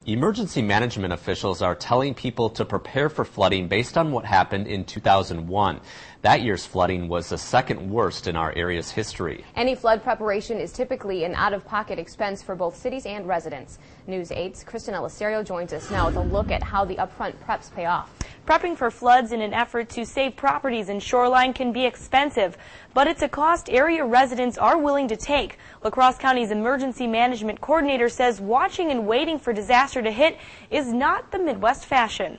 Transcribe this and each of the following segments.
Emergency management officials are telling people to prepare for flooding based on what happened in 2001. That year's flooding was the second worst in our area's history. Any flood preparation is typically an out-of-pocket expense for both cities and residents. News 8's Kristen Elisario joins us now with a look at how the upfront preps pay off. Prepping for floods in an effort to save properties and shoreline can be expensive, but it's a cost area residents are willing to take. La Crosse County's emergency management coordinator says watching and waiting for disaster to hit is not the Midwest fashion.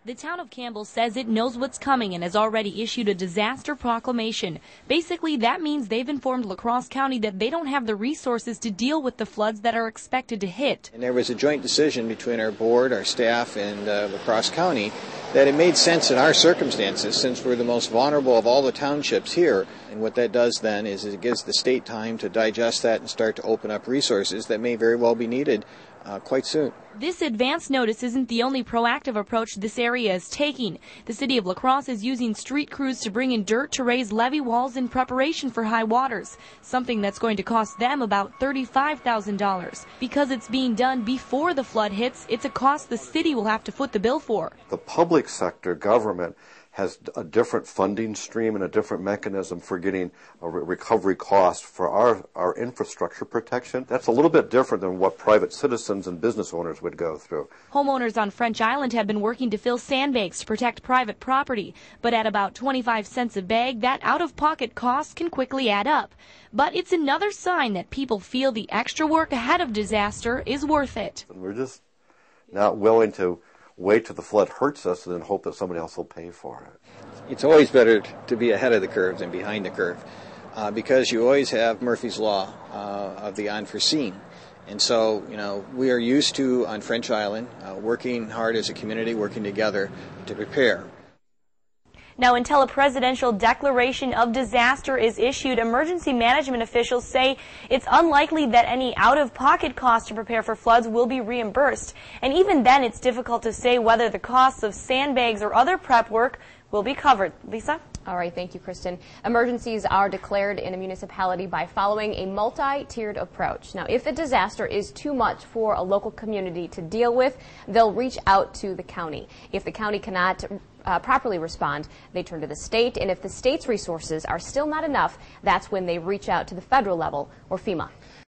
The town of Campbell says it knows what's coming and has already issued a disaster proclamation. Basically, that means they've informed La Crosse County that they don't have the resources to deal with the floods that are expected to hit. And there was a joint decision between our board, our staff, and La Crosse County that it made sense in our circumstances, since we're the most vulnerable of all the townships here. And what that does then is it gives the state time to digest that and start to open up resources that may very well be needed quite soon. This advance notice isn't the only proactive approach this area is taking. The city of La Crosse is using street crews to bring in dirt to raise levee walls in preparation for high waters, something that's going to cost them about $35,000. Because it's being done before the flood hits, it's a cost the city will have to foot the bill for. The public sector government has a different funding stream and a different mechanism for getting a recovery cost for our infrastructure protection. That's a little bit different than what private citizens and business owners would go through. Homeowners on French Island have been working to fill sandbags to protect private property, but at about 25 cents a bag, that out-of-pocket cost can quickly add up. But it's another sign that people feel the extra work ahead of disaster is worth it. And we're just not willing to wait till the flood hurts us and then hope that somebody else will pay for it. It's always better to be ahead of the curve than behind the curve because you always have Murphy's Law of the unforeseen. And so, we are used to, on French Island, working hard as a community, working together to prepare. Now, until a presidential declaration of disaster is issued, emergency management officials say it's unlikely that any out-of-pocket costs to prepare for floods will be reimbursed. And even then, it's difficult to say whether the costs of sandbags or other prep work will be covered. Lisa? All right, thank you, Kristen. Emergencies are declared in a municipality by following a multi-tiered approach. Now, if a disaster is too much for a local community to deal with, they'll reach out to the county. If the county cannot properly respond, they turn to the state, and if the state's resources are still not enough, that's when they reach out to the federal level or FEMA.